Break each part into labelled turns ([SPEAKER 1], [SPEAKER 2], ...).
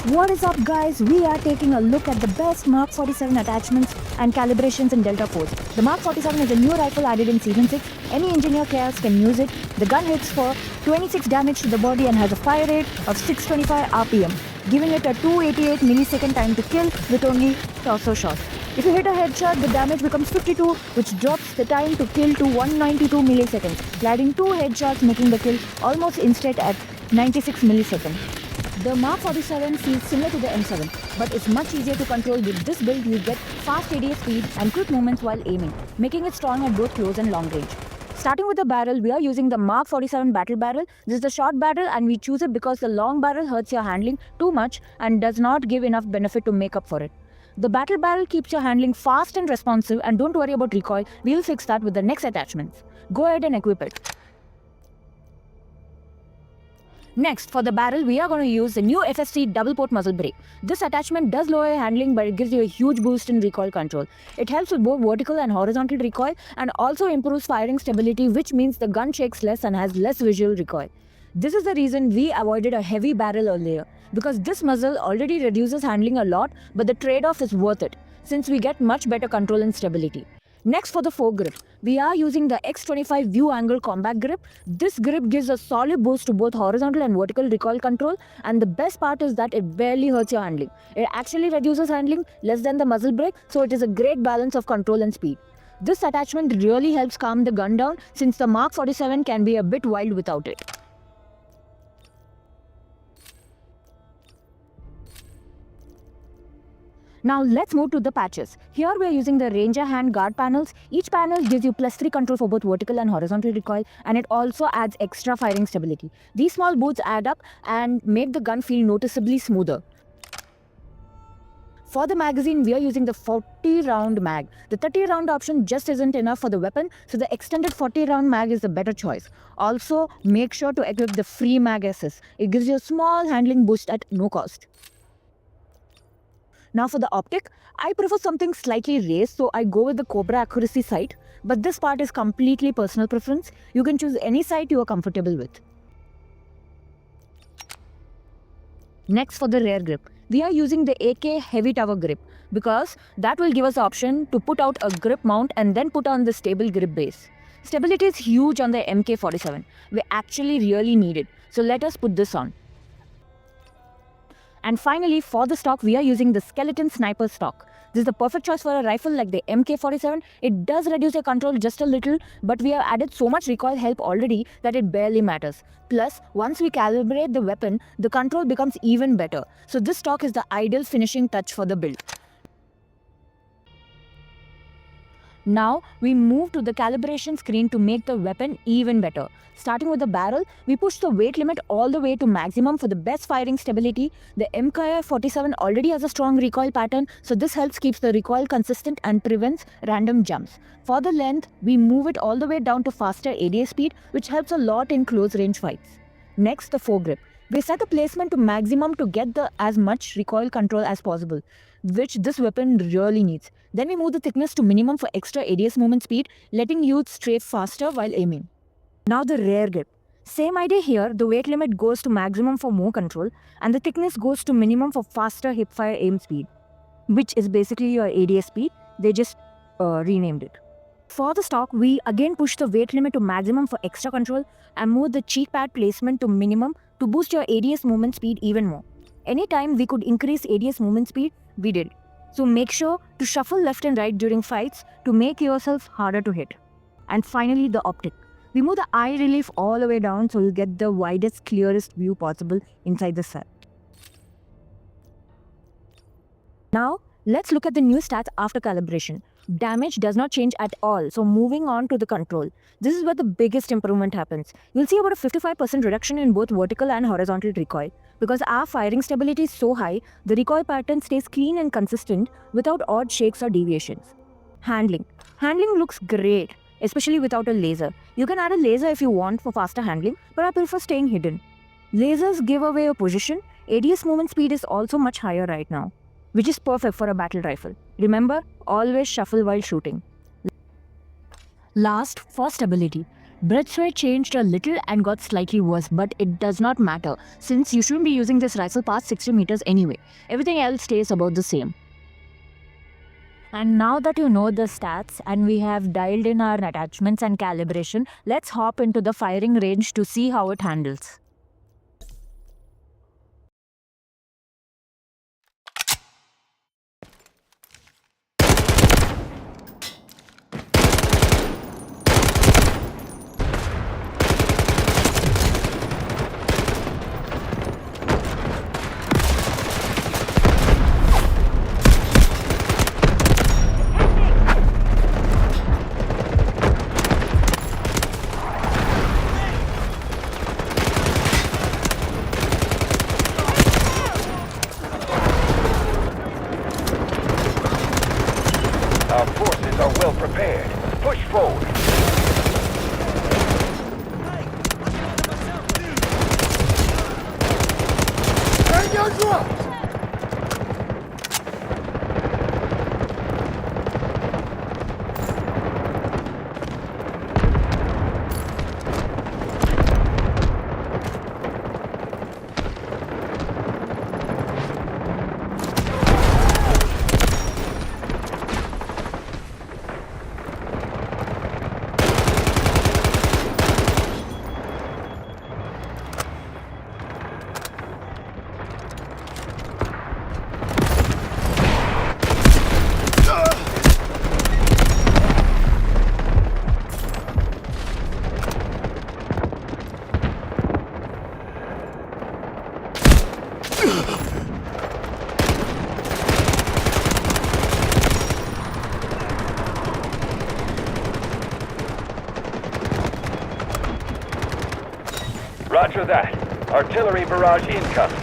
[SPEAKER 1] What is up guys, we are taking a look at the best Mark 47 attachments and calibrations in Delta Force. The Mark 47 is a new rifle added in Season 6. Any engineer chaos can use it. The gun hits for 26 damage to the body and has a fire rate of 625 RPM, giving it a 288 millisecond time to kill with only torso shots. If you hit a headshot, the damage becomes 52, which drops the time to kill to 192 milliseconds, adding 2 headshots making the kill almost instant at 96 milliseconds. The Mark 47 feels similar to the M7, but it's much easier to control. With this build, you get fast ADS speed and quick movements while aiming, making it strong at both close and long range. Starting with the barrel, we are using the Mark 47 battle barrel. This is the short barrel and we choose it because the long barrel hurts your handling too much and does not give enough benefit to make up for it. The battle barrel keeps your handling fast and responsive, and don't worry about recoil, we'll fix that with the next attachments. Go ahead and equip it. Next, for the barrel, we are going to use the new FSC double port muzzle brake. This attachment does lower your handling, but it gives you a huge boost in recoil control. It helps with both vertical and horizontal recoil and also improves firing stability, which means the gun shakes less and has less visual recoil. This is the reason we avoided a heavy barrel earlier, because this muzzle already reduces handling a lot, but the trade-off is worth it since we get much better control and stability. Next, for the foregrip, we are using the X25 View Angle Combat Grip. This grip gives a solid boost to both horizontal and vertical recoil control, and the best part is that it barely hurts your handling. It actually reduces handling less than the muzzle brake, so it is a great balance of control and speed. This attachment really helps calm the gun down since the Mark 47 can be a bit wild without it. Now let's move to the patches. Here we are using the Ranger hand guard panels. Each panel gives you +3 control for both vertical and horizontal recoil, and it also adds extra firing stability. These small boosts add up and make the gun feel noticeably smoother. For the magazine, we are using the 40 round mag. The 30 round option just isn't enough for the weapon, so the extended 40 round mag is the better choice. Also, make sure to equip the free mag SS. It gives you a small handling boost at no cost. Now for the optic, I prefer something slightly raised, so I go with the Cobra accuracy sight, but this part is completely personal preference. You can choose any sight you are comfortable with. Next, for the rear grip, we are using the AK Heavy Tower grip because that will give us the option to put out a grip mount and then put on the stable grip base. Stability is huge on the MK47. We actually really need it, so let us put this on. And finally, for the stock, we are using the Skeleton Sniper stock. This is the perfect choice for a rifle like the MK47. It does reduce your control just a little, but we have added so much recoil help already that it barely matters. Plus, once we calibrate the weapon, the control becomes even better. So this stock is the ideal finishing touch for the build. Now, we move to the calibration screen to make the weapon even better. Starting with the barrel, we push the weight limit all the way to maximum for the best firing stability. The MK47 already has a strong recoil pattern, so this helps keep the recoil consistent and prevents random jumps. For the length, we move it all the way down to faster ADS speed, which helps a lot in close range fights. Next, the foregrip. We set the placement to maximum to get as much recoil control as possible, which this weapon really needs. Then we move the thickness to minimum for extra ADS movement speed, letting you strafe faster while aiming. Now the rear grip. Same idea here, the weight limit goes to maximum for more control and the thickness goes to minimum for faster hipfire aim speed, which is basically your ADS speed. They just renamed it. For the stock, we again push the weight limit to maximum for extra control and move the cheek pad placement to minimum to boost your ADS movement speed even more. Anytime we could increase ADS movement speed, we did. So make sure to shuffle left and right during fights to make yourself harder to hit. And finally, the optic. We move the eye relief all the way down so you get the widest, clearest view possible inside the set. Now, let's look at the new stats after calibration. Damage does not change at all, so moving on to the control. This is where the biggest improvement happens. You'll see about a 55% reduction in both vertical and horizontal recoil. Because our firing stability is so high, the recoil pattern stays clean and consistent without odd shakes or deviations. Handling. Handling looks great, especially without a laser. You can add a laser if you want for faster handling, but I prefer staying hidden. Lasers give away your position. ADS movement speed is also much higher right now, which is perfect for a battle rifle. Remember, always shuffle while shooting. Last, for stability. Breath sway changed a little and got slightly worse, but it does not matter since you shouldn't be using this rifle past 60 meters anyway. Everything else stays about the same. And now that you know the stats and we have dialed in our attachments and calibration, let's hop into the firing range to see how it handles.
[SPEAKER 2] Our forces are well prepared. Push forward. Bring your drums! Roger that. Artillery barrage incoming.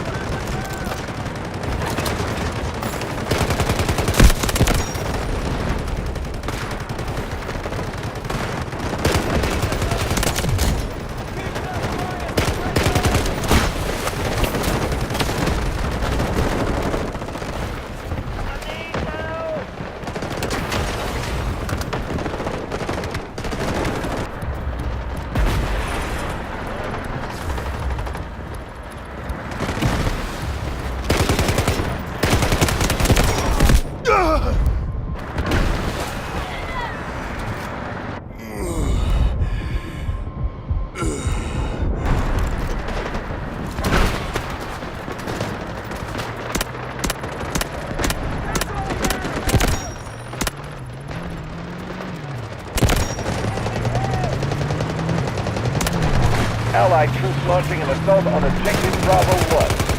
[SPEAKER 2] Allied troops launching an assault on objective Bravo 1.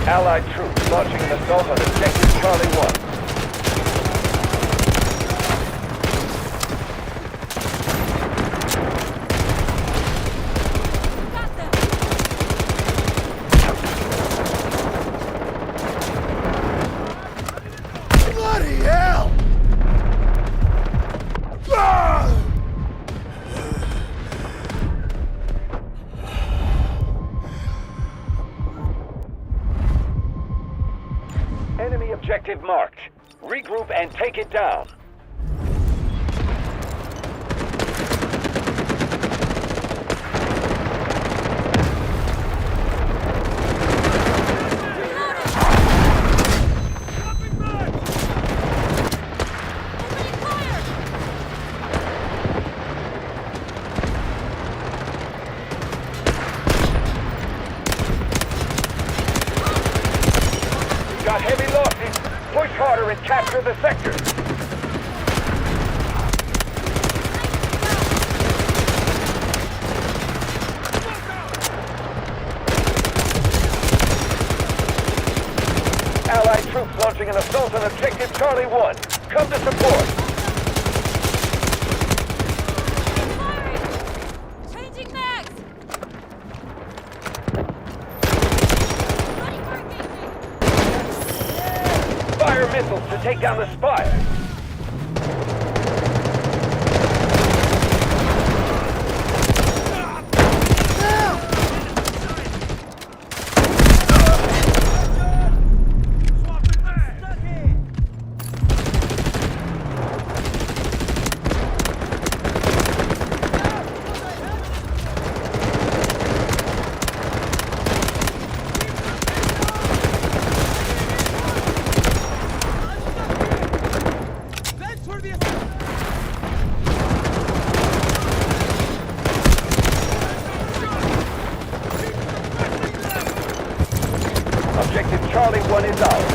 [SPEAKER 2] Allied troops launching an assault on objective Charlie 1. objective marked. Regroup and take it down. Got heavy losses. Push harder and capture the sector. Allied troops launching an assault on objective Charlie 1. Come to support.
[SPEAKER 3] Changing mags! Ready for engaging!
[SPEAKER 2] Fire missiles to take down the spire. Objective Charlie 1 is ours.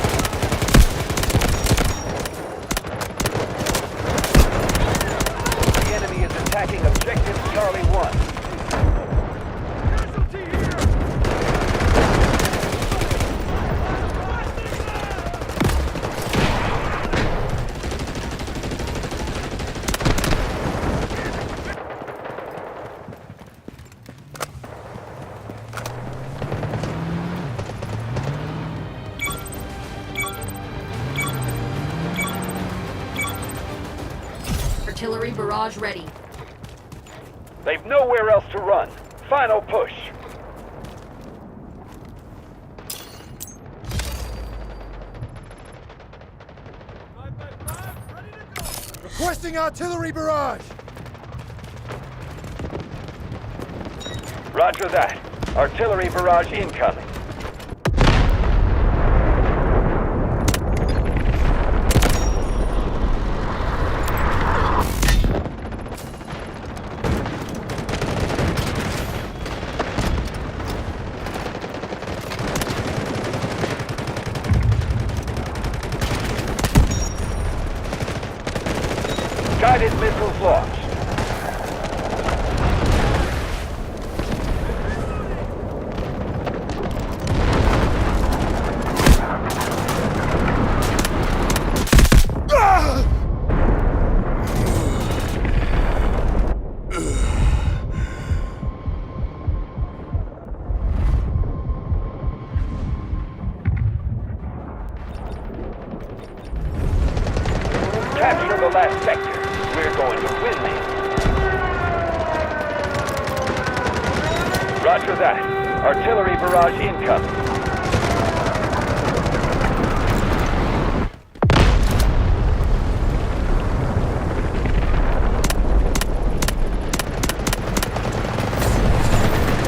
[SPEAKER 2] The enemy is attacking objective Charlie 1.
[SPEAKER 3] Artillery barrage ready.
[SPEAKER 2] They've nowhere else to run. Final push.
[SPEAKER 4] Requesting artillery barrage!
[SPEAKER 2] Roger that. Artillery barrage incoming. Guided missiles launched. Capture the last sector. We're going to win this. Roger that. Artillery barrage incoming.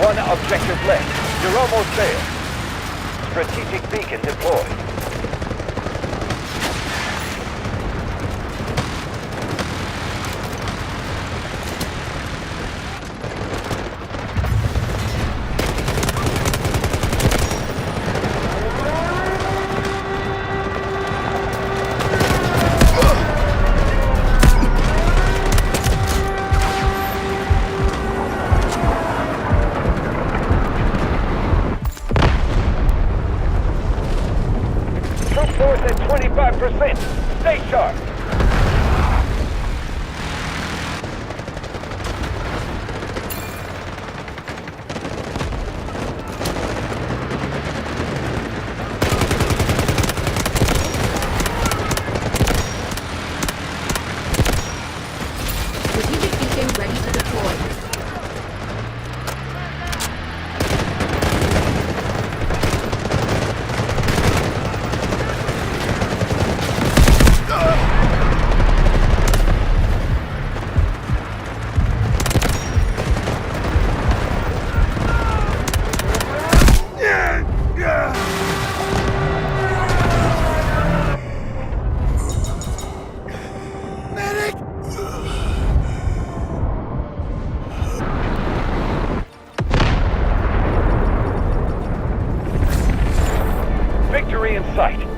[SPEAKER 2] One objective left. You're almost there. Strategic beacon deployed.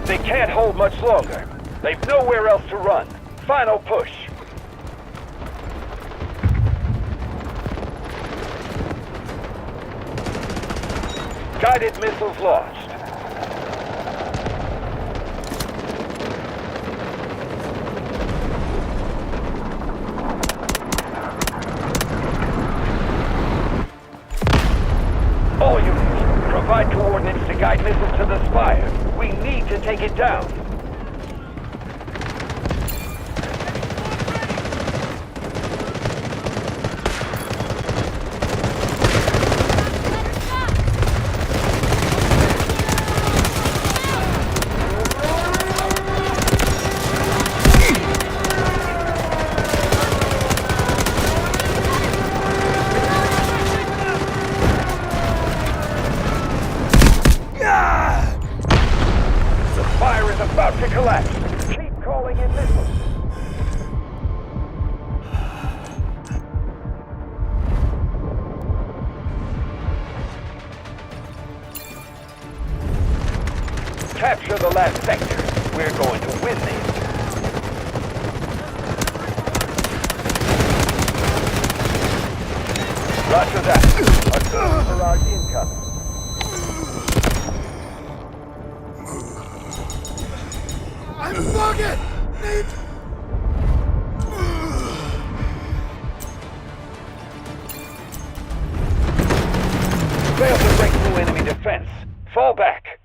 [SPEAKER 2] They can't hold much longer. They've nowhere else to run. Final push. Guided missiles launched. All units, provide coordinates to guide missiles to the spire. We need to take it down. Fire is about to collapse. Keep calling in missiles. Capture the last sector. We're going to win this. Roger that. Artillery barrage incoming.
[SPEAKER 4] I'm bugging! Need...
[SPEAKER 2] Failed to break through enemy defense. Fall back.